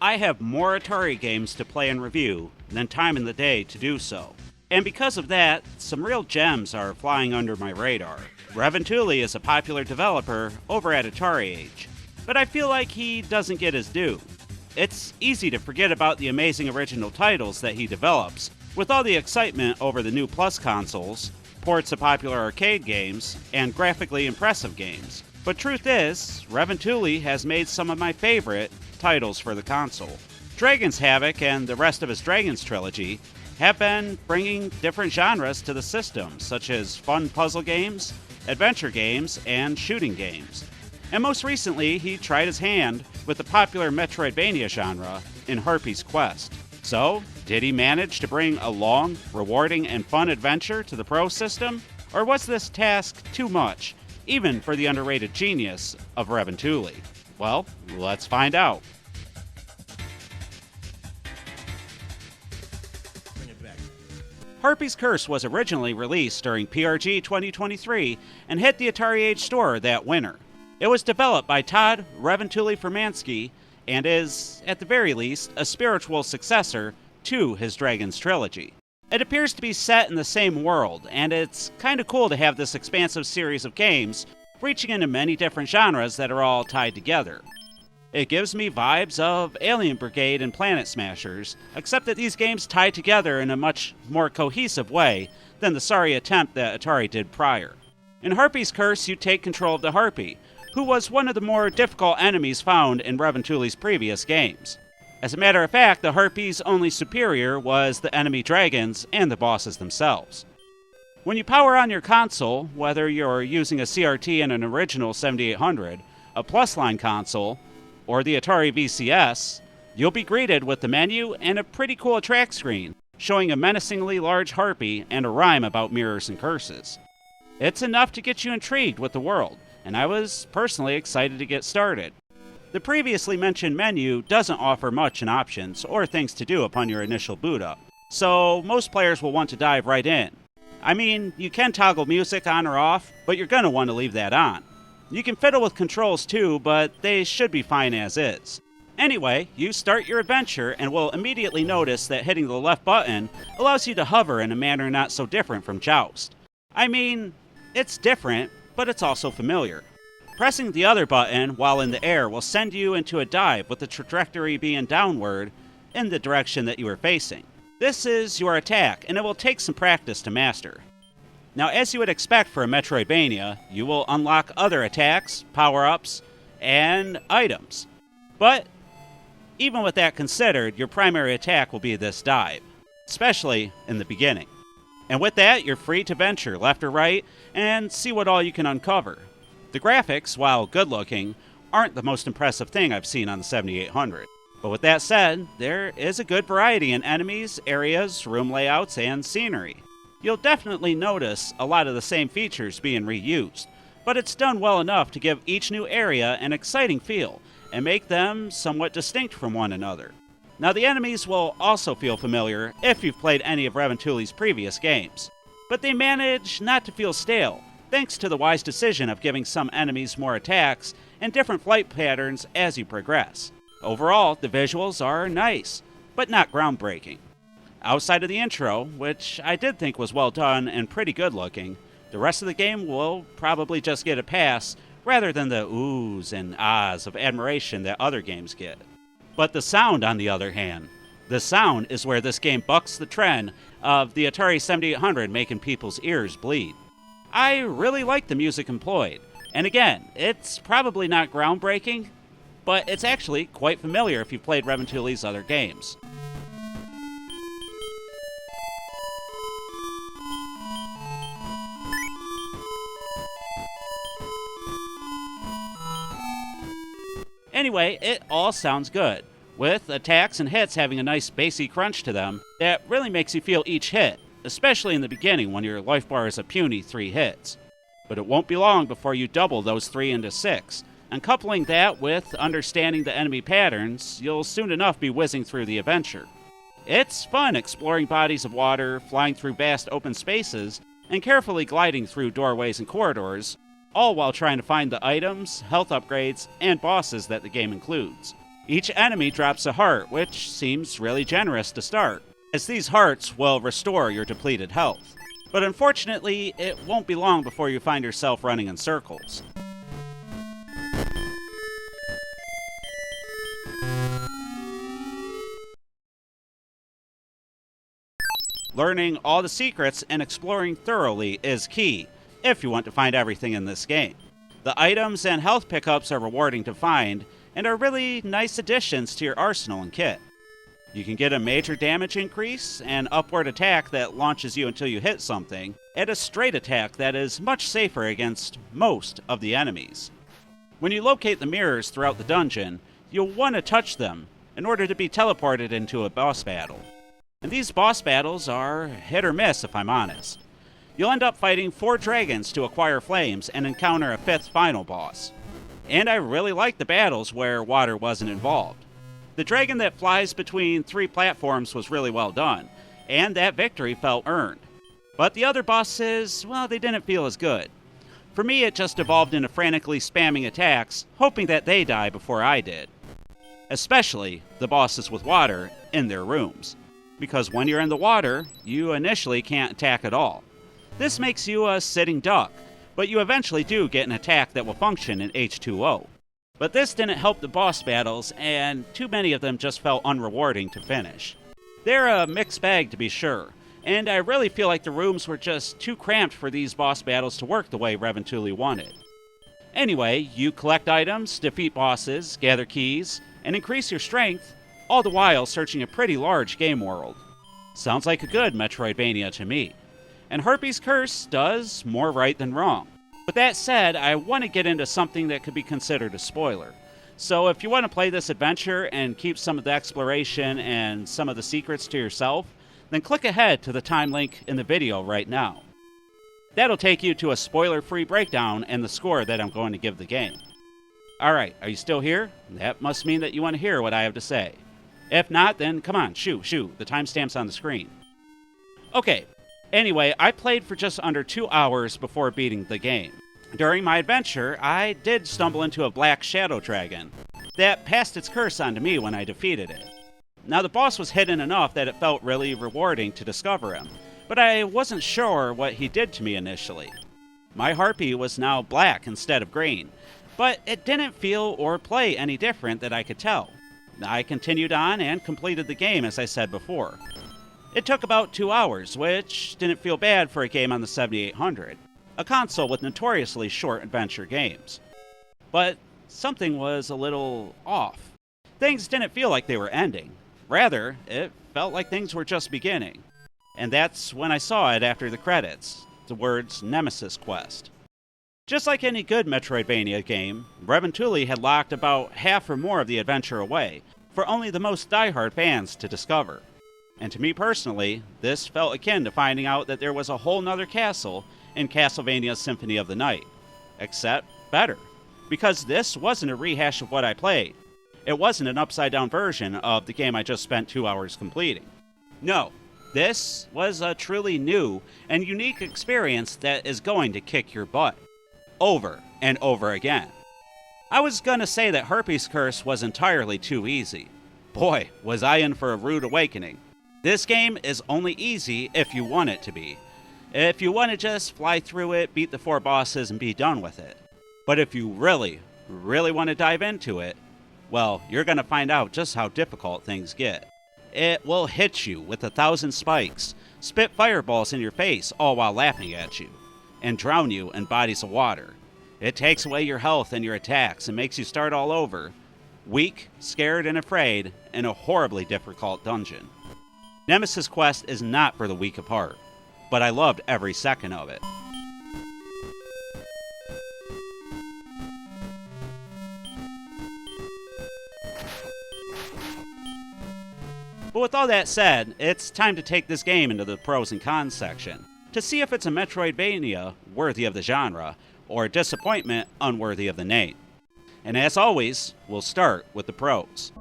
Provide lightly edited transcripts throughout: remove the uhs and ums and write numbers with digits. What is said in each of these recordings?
I have more Atari games to play and review than time in the day to do so. And because of that, some real gems are flying under my radar. Revontuli is a popular developer over at AtariAge, but I feel like he doesn't get his due. It's easy to forget about the amazing original titles that he develops, with all the excitement over the new Plus consoles, ports of popular arcade games, and graphically impressive games. But truth is, Revontuli has made some of my favorite titles for the console. Dragon Havoc and the rest of his Dragons trilogy have been bringing different genres to the system, such as fun puzzle games, adventure games, and shooting games. And most recently, he tried his hand with the popular Metroidvania genre in Harpy's Quest. So, did he manage to bring a long, rewarding, and fun adventure to the Pro system? Or was this task too much, even for the underrated genius of Revontuli? Well, let's find out. Harpy's Curse was originally released during PRG 2023 and hit the AtariAge store that winter. It was developed by Todd Furmanski and is, at the very least, a spiritual successor to his Dragons trilogy. It appears to be set in the same world, and it's kinda cool to have this expansive series of games reaching into many different genres that are all tied together. It gives me vibes of Alien Brigade and Planet Smashers, except that these games tie together in a much more cohesive way than the sorry attempt that Atari did prior. In Harpy's Curse, you take control of the Harpy, who was one of the more difficult enemies found in Revontuli's previous games. As a matter of fact, the Harpy's only superior was the enemy dragons and the bosses themselves. When you power on your console, whether you're using a CRT and an original 7800, a Plus line console, or the Atari VCS, you'll be greeted with the menu and a pretty cool track screen, showing a menacingly large Harpy and a rhyme about mirrors and curses. It's enough to get you intrigued with the world, and I was personally excited to get started. The previously mentioned menu doesn't offer much in options or things to do upon your initial boot up, so most players will want to dive right in. I mean, you can toggle music on or off, but you're gonna want to leave that on. You can fiddle with controls too, but they should be fine as is. Anyway, you start your adventure and will immediately notice that hitting the left button allows you to hover in a manner not so different from Joust. I mean, it's different, but it's also familiar. Pressing the other button while in the air will send you into a dive with the trajectory being downward in the direction that you are facing. This is your attack, and it will take some practice to master. Now, as you would expect for a Metroidvania, you will unlock other attacks, power-ups, and items. But, even with that considered, your primary attack will be this dive, especially in the beginning. And with that, you're free to venture left or right and see what all you can uncover. The graphics, while good-looking, aren't the most impressive thing I've seen on the 7800. But with that said, there is a good variety in enemies, areas, room layouts, and scenery. You'll definitely notice a lot of the same features being reused, but it's done well enough to give each new area an exciting feel and make them somewhat distinct from one another. Now, the enemies will also feel familiar if you've played any of Revontuli's previous games, but they manage not to feel stale, thanks to the wise decision of giving some enemies more attacks and different flight patterns as you progress. Overall, the visuals are nice, but not groundbreaking. Outside of the intro, which I did think was well done and pretty good looking, the rest of the game will probably just get a pass rather than the oohs and ahs of admiration that other games get. But the sound, on the other hand, the sound is where this game bucks the trend of the Atari 7800 making people's ears bleed. I really like the music employed, and again, it's probably not groundbreaking, but it's actually quite familiar if you've played Revontuli's other games. Anyway, it all sounds good, with attacks and hits having a nice bassy crunch to them that really makes you feel each hit, especially in the beginning when your life bar is a puny 3 hits. But it won't be long before you double those 3 into 6, And coupling that with understanding the enemy patterns, you'll soon enough be whizzing through the adventure. It's fun exploring bodies of water, flying through vast open spaces, and carefully gliding through doorways and corridors, all while trying to find the items, health upgrades, and bosses that the game includes. Each enemy drops a heart, which seems really generous to start, as these hearts will restore your depleted health. But unfortunately, it won't be long before you find yourself running in circles. Learning all the secrets and exploring thoroughly is key, if you want to find everything in this game. The items and health pickups are rewarding to find, and are really nice additions to your arsenal and kit. You can get a major damage increase, an upward attack that launches you until you hit something, and a straight attack that is much safer against most of the enemies. When you locate the mirrors throughout the dungeon, you'll want to touch them in order to be teleported into a boss battle. And these boss battles are hit or miss, if I'm honest. You'll end up fighting 4 dragons to acquire flames and encounter a 5th final boss. And I really like the battles where water wasn't involved. The dragon that flies between 3 platforms was really well done, and that victory felt earned. But the other bosses, well, they didn't feel as good. For me, it just evolved into frantically spamming attacks, hoping that they die before I did. Especially the bosses with water in their rooms. Because when you're in the water, you initially can't attack at all. This makes you a sitting duck, but you eventually do get an attack that will function in H2O. But this didn't help the boss battles, and too many of them just felt unrewarding to finish. They're a mixed bag to be sure, and I really feel like the rooms were just too cramped for these boss battles to work the way Revontuli wanted. Anyway, you collect items, defeat bosses, gather keys, and increase your strength, all the while searching a pretty large game world. Sounds like a good Metroidvania to me. And Harpy's Curse does more right than wrong. With that said, I want to get into something that could be considered a spoiler. So if you want to play this adventure and keep some of the exploration and some of the secrets to yourself, then click ahead to the time link in the video right now. That'll take you to a spoiler-free breakdown and the score that I'm going to give the game. Alright, are you still here? That must mean that you want to hear what I have to say. If not, then come on, shoo, the timestamp's on the screen. Okay, anyway, I played for just under 2 hours before beating the game. During my adventure, I did stumble into a black shadow dragon that passed its curse onto me when I defeated it. Now, the boss was hidden enough that it felt really rewarding to discover him, but I wasn't sure what he did to me initially. My Harpy was now black instead of green, but it didn't feel or play any different that I could tell. I continued on and completed the game as I said before. It took about 2 hours, which didn't feel bad for a game on the 7800, a console with notoriously short adventure games. But something was a little off. Things didn't feel like they were ending. Rather, it felt like things were just beginning. And that's when I saw it after the credits, the words Nemesis Quest. Just like any good Metroidvania game, Revontuli had locked about half or more of the adventure away, for only the most diehard fans to discover. And to me personally, this felt akin to finding out that there was a whole nother castle in Castlevania Symphony of the Night. Except better, because this wasn't a rehash of what I played. It wasn't an upside-down version of the game I just spent 2 hours completing. No, this was a truly new and unique experience that is going to kick your butt. Over and over again. I was gonna say that Harpy's Curse was entirely too easy. Boy, was I in for a rude awakening. This game is only easy if you want it to be. If you want to just fly through it, beat the 4 bosses, and be done with it. But if you really want to dive into it, well, you're gonna find out just how difficult things get. It will hit you with 1,000 spikes, spit fireballs in your face all while laughing at you, and drown you in bodies of water. It takes away your health and your attacks and makes you start all over, weak, scared, and afraid in a horribly difficult dungeon. Nemesis Quest is not for the weak of heart, but I loved every second of it. But with all that said, it's time to take this game into the pros and cons section, to see if it's a Metroidvania worthy of the genre, or disappointment unworthy of the name. And as always, we'll start with the pros.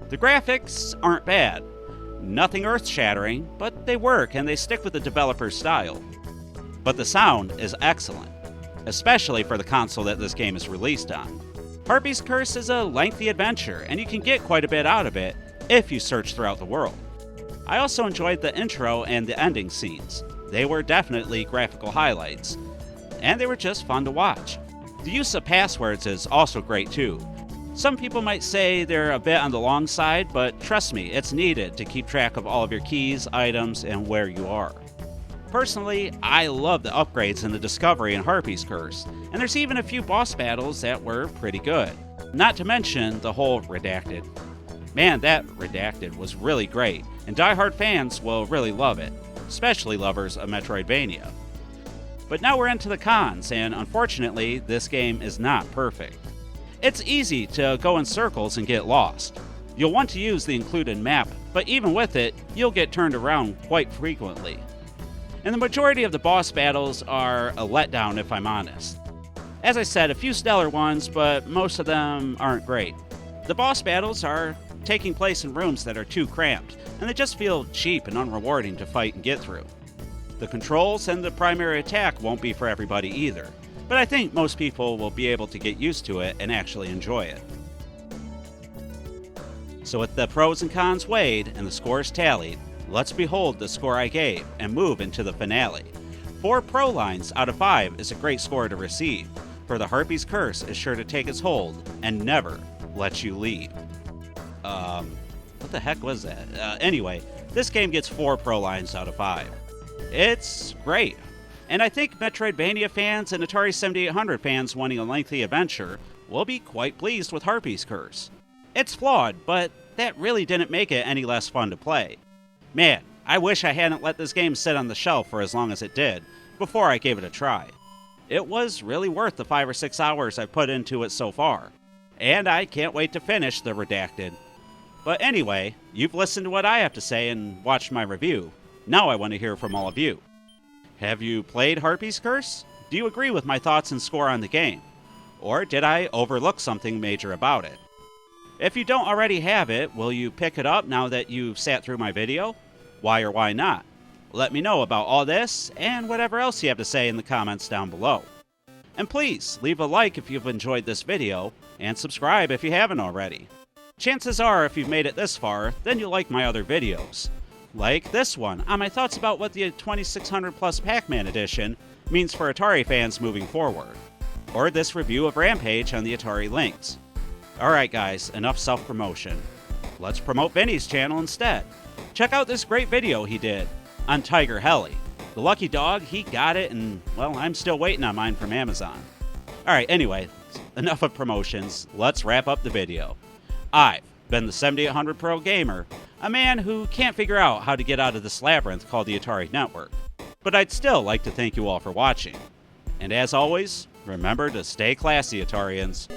The graphics aren't bad. Nothing earth-shattering, but they work and they stick with the developer's style. But the sound is excellent, especially for the console that this game is released on. Harpy's Curse is a lengthy adventure, and you can get quite a bit out of it if you search throughout the world. I also enjoyed the intro and the ending scenes. They were definitely graphical highlights, and they were just fun to watch. The use of passwords is also great too. Some people might say they're a bit on the long side, but trust me, it's needed to keep track of all of your keys, items, and where you are. Personally, I love the upgrades and the discovery in Harpy's Curse, and there's even a few boss battles that were pretty good. Not to mention the whole Redacted. Man, that Redacted was really great, and die-hard fans will really love it, especially lovers of Metroidvania. But now we're into the cons, and unfortunately, this game is not perfect. It's easy to go in circles and get lost. You'll want to use the included map, but even with it, you'll get turned around quite frequently. And the majority of the boss battles are a letdown if I'm honest. As I said, a few stellar ones, but most of them aren't great. The boss battles are taking place in rooms that are too cramped, and they just feel cheap and unrewarding to fight and get through. The controls and the primary attack won't be for everybody either, but I think most people will be able to get used to it and actually enjoy it. So with the pros and cons weighed and the scores tallied, let's behold the score I gave and move into the finale. 4 pro lines out of 5 is a great score to receive, for the Harpy's Curse is sure to take its hold and never let you leave. What the heck was that? Anyway, this game gets 4 pro lines out of 5. It's great. And I think Metroidvania fans and Atari 7800 fans wanting a lengthy adventure will be quite pleased with Harpy's Curse. It's flawed, but that really didn't make it any less fun to play. Man, I wish I hadn't let this game sit on the shelf for as long as it did before I gave it a try. It was really worth the 5 or 6 hours I've put into it so far, and I can't wait to finish the Redacted. But anyway, you've listened to what I have to say and watched my review. Now I want to hear from all of you. Have you played Harpy's Curse? Do you agree with my thoughts and score on the game? Or did I overlook something major about it? If you don't already have it, will you pick it up now that you've sat through my video? Why or why not? Let me know about all this and whatever else you have to say in the comments down below. And please, leave a like if you've enjoyed this video, and subscribe if you haven't already. Chances are, if you've made it this far, then you'll like my other videos. Like this one, on my thoughts about what the 2600 Plus Pac-Man Edition means for Atari fans moving forward. Or this review of Rampage on the Atari Lynx. Alright guys, enough self-promotion. Let's promote Vinny's channel instead. Check out this great video he did on Tiger Heli. The lucky dog, he got it, and well, I'm still waiting on mine from Amazon. Alright, anyway, enough of promotions, let's wrap up the video. I've been the 7800 Pro Gamer, a man who can't figure out how to get out of this labyrinth called the Atari Network. But I'd still like to thank you all for watching. And as always, remember to stay classy, Atarians.